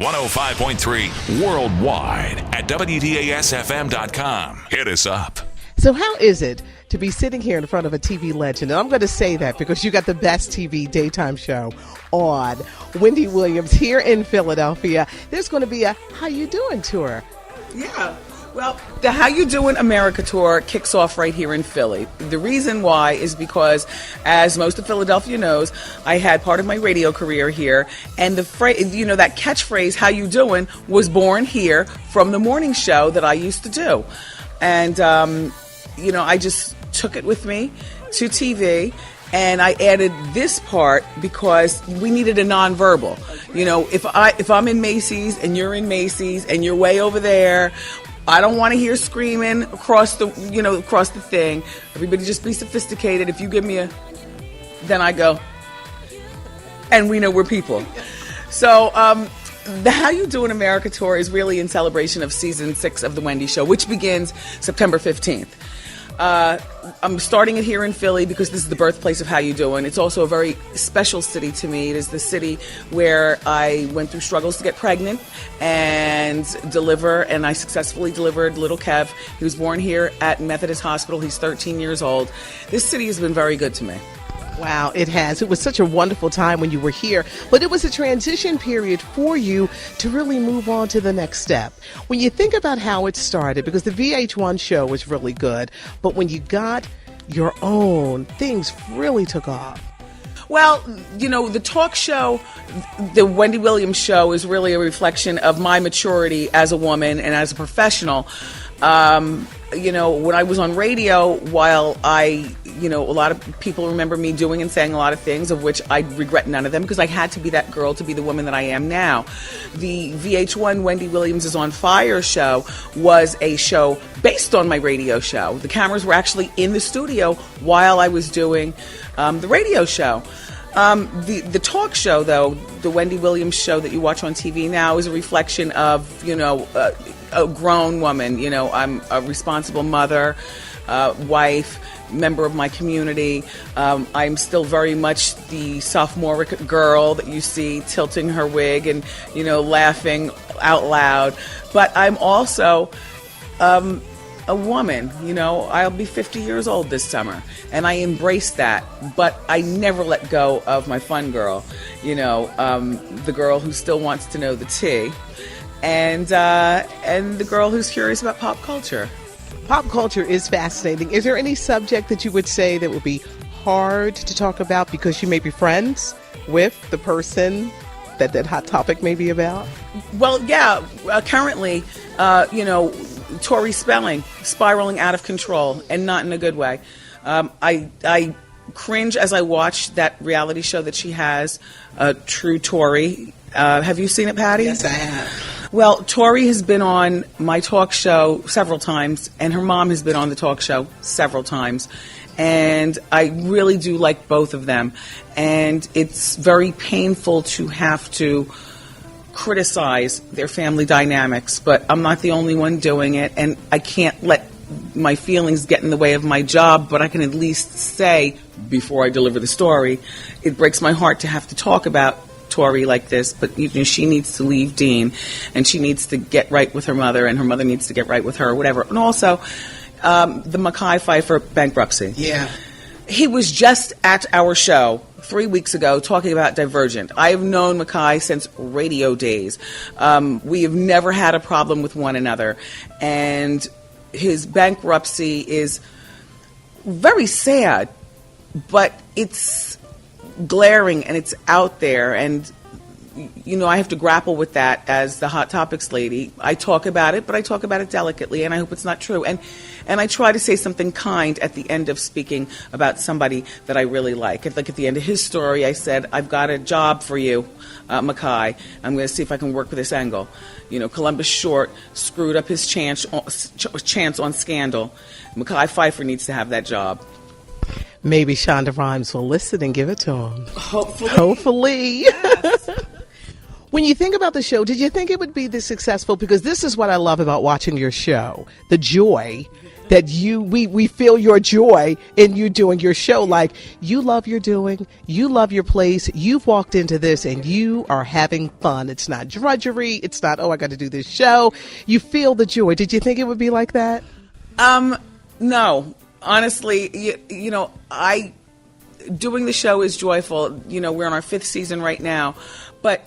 105.3 worldwide at WDASFM.com. Hit us up. So how is it to be sitting here in front of a TV legend? And I'm going to say that because you got the best TV daytime show on. Wendy Williams here in Philadelphia. There's going to be a How You Doing tour. Yeah. Well, the How You Doing America tour kicks off right here in Philly. The reason why is because, as most of Philadelphia knows, I had part of my radio career here, and the phrase, that catchphrase "How you doing" was born here from the morning show that I used to do, and I just took it with me to TV. And I added this part because we needed a nonverbal. If I'm in Macy's and you're in Macy's and you're way over there, I don't want to hear screaming across the thing. Everybody just be sophisticated. If you give me then I go. And we know we're people. So the How You Doing America tour is really in celebration of season 6 of The Wendy Show, which begins September 15th. I'm starting it here in Philly because this is the birthplace of How You Doing. It's also a very special city to me. It is the city where I went through struggles to get pregnant and deliver, and I successfully delivered little Kev. He was born here at Methodist Hospital. He's 13 years old. This city has been very good to me. Wow, it has. It was such a wonderful time when you were here, but it was a transition period for you to really move on to the next step. When you think about how it started, because the VH1 show was really good, but when you got your own, things really took off. Well, the talk show, the Wendy Williams show, is really a reflection of my maturity as a woman and as a professional. When I was on radio, while a lot of people remember me doing and saying a lot of things, of which I regret none of them, because I had to be that girl to be the woman that I am now. The VH1 Wendy Williams is on Fire show was a show based on my radio show. The cameras were actually in the studio while I was doing the radio show. The talk show, though, the Wendy Williams show that you watch on TV now, is a reflection of, a grown woman. I'm a responsible mother, wife, member of my community. I'm still very much the sophomoric girl that you see tilting her wig and, laughing out loud. But I'm also a woman. I'll be 50 years old this summer, and I embrace that. But I never let go of my fun girl, the girl who still wants to know the tea, and the girl who's curious about pop culture. Pop culture is fascinating. Is there any subject that you would say that would be hard to talk about because you may be friends with the person that hot topic may be about? Well, yeah. Currently, Tori Spelling spiraling out of control, and not in a good way. I cringe as I watch that reality show that she has, True Tori. Have you seen it, Patty? Yes, I have. Well, Tori has been on my talk show several times, and her mom has been on the talk show several times. And I really do like both of them. And it's very painful to have to criticize their family dynamics, but I'm not the only one doing it, and I can't let my feelings get in the way of my job, but I can at least say, before I deliver the story, it breaks my heart to have to talk about Tori like this, but she needs to leave Dean, and she needs to get right with her mother, and her mother needs to get right with her, or whatever. And also, the Mekhi Phifer bankruptcy. Yeah. He was just at our show 3 weeks ago talking about Divergent. I have known Mekhi since radio days. We have never had a problem with one another. And his bankruptcy is very sad, but it's glaring and it's out there. And, I have to grapple with that as the Hot Topics lady. I talk about it, but I talk about it delicately, and I hope it's not true. And I try to say something kind at the end of speaking about somebody that I really like. Like at the end of his story, I said, I've got a job for you, Mekhi. I'm going to see if I can work with this angle. Columbus Short screwed up his chance on Scandal. Mekhi Phifer needs to have that job. Maybe Shonda Rhimes will listen and give it to him. Hopefully. Yes. When you think about the show, did you think it would be this successful? Because this is what I love about watching your show, the joy that we feel your joy in you doing your show. Like, you love your doing, you love your place, you've walked into this and you are having fun. It's not drudgery. It's not, oh, I got to do this show. You feel the joy. Did you think it would be like that? No. Honestly, doing the show is joyful. You know, we're on our 5th season right now, but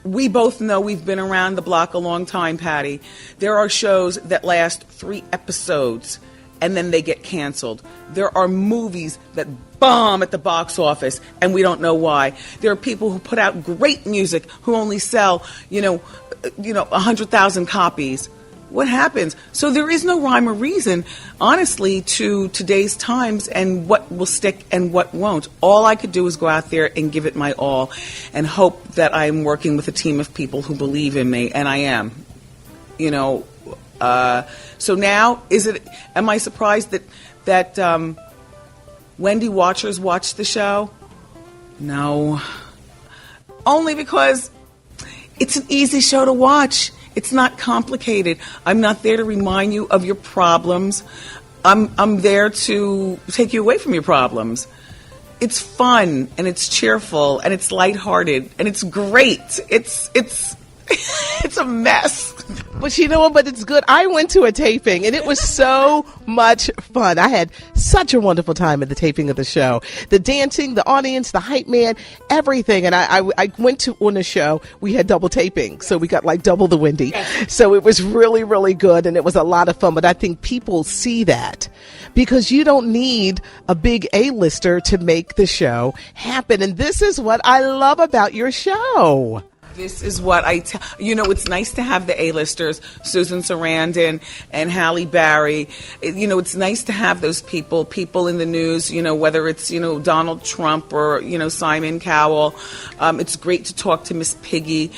we both know we've been around the block a long time, Patty. There are shows that last 3 episodes and then they get canceled. There are movies that bomb at the box office and we don't know why. There are people who put out great music who only sell, 100,000 copies. What happens? So there is no rhyme or reason, honestly, to today's times and what will stick and what won't. All I could do is go out there and give it my all and hope that I'm working with a team of people who believe in me, and I am. So now, am I surprised that Wendy watchers watch the show? No. Only because it's an easy show to watch. It's not complicated. I'm not there to remind you of your problems. I'm there to take you away from your problems. It's fun and it's cheerful and it's lighthearted and it's great. It's it's a mess. But you know what? But it's good. I went to a taping and it was so much fun. I had such a wonderful time at the taping of the show. The dancing, the audience, the hype man, everything. And I went to on the show. We had double taping, so we got like double the Wendy. Yes. So it was really, really good and it was a lot of fun. But I think people see that because you don't need a big A-lister to make the show happen. And this is what I love about your show. This is what it's nice to have the A-listers, Susan Sarandon and Halle Berry. It's nice to have those people in the news, whether it's, Donald Trump or, Simon Cowell. It's great to talk to Miss Piggy.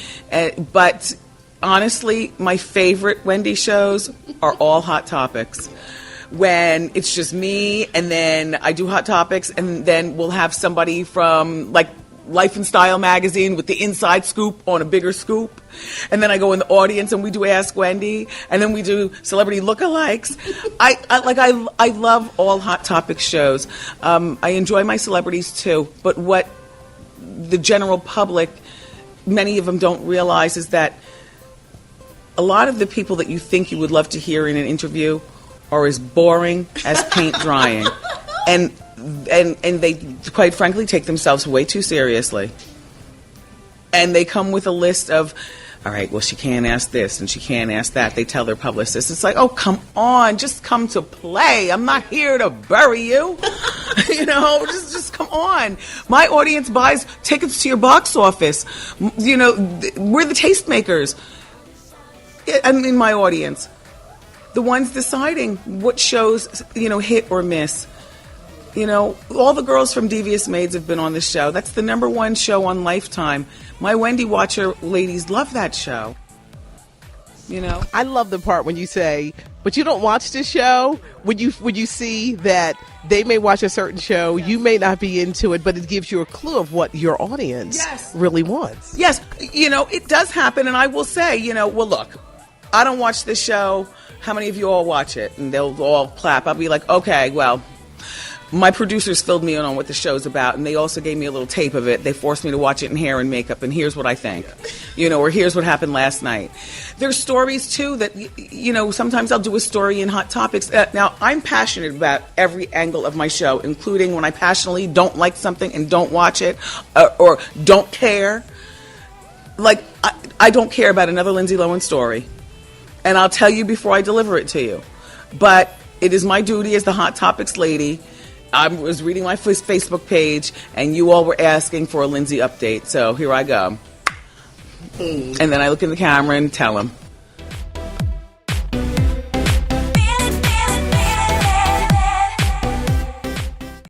But honestly, my favorite Wendy shows are all Hot Topics. When it's just me and then I do Hot Topics and then we'll have somebody from like Life and Style magazine with the inside scoop on a bigger scoop. And then I go in the audience and we do Ask Wendy. And then we do celebrity lookalikes. I love all Hot Topic shows. I enjoy my celebrities too. But what the general public, many of them don't realize is that a lot of the people that you think you would love to hear in an interview are as boring as paint drying. And they, quite frankly, take themselves way too seriously. And they come with a list of, all right, well, she can't ask this and she can't ask that. They tell their publicists. It's like, oh, come on, just come to play. I'm not here to bury you. Just come on. My audience buys tickets to your box office. We're the tastemakers. I mean, my audience. The ones deciding what shows, hit or miss. All the girls from Devious Maids have been on the show. That's the #1 show on Lifetime. My Wendy Watcher ladies love that show. I love the part when you say, but you don't watch the show. When you see that they may watch a certain show, yes. You may not be into it, but it gives you a clue of what your audience really wants. Yes, it does happen, and I will say, well, look, I don't watch this show. How many of you all watch it? And they'll all clap. I'll be like, okay, well, my producers filled me in on what the show's about, and they also gave me a little tape of it. They forced me to watch it in hair and makeup, and here's what I think. Or here's what happened last night. There's stories, too, that, sometimes I'll do a story in Hot Topics. Now, I'm passionate about every angle of my show, including when I passionately don't like something and don't watch it or don't care. Like, I don't care about another Lindsay Lohan story. And I'll tell you before I deliver it to you. But it is my duty as the Hot Topics lady. I was reading my Facebook page, and you all were asking for a Lindsay update. So here I go. And then I look in the camera and tell them.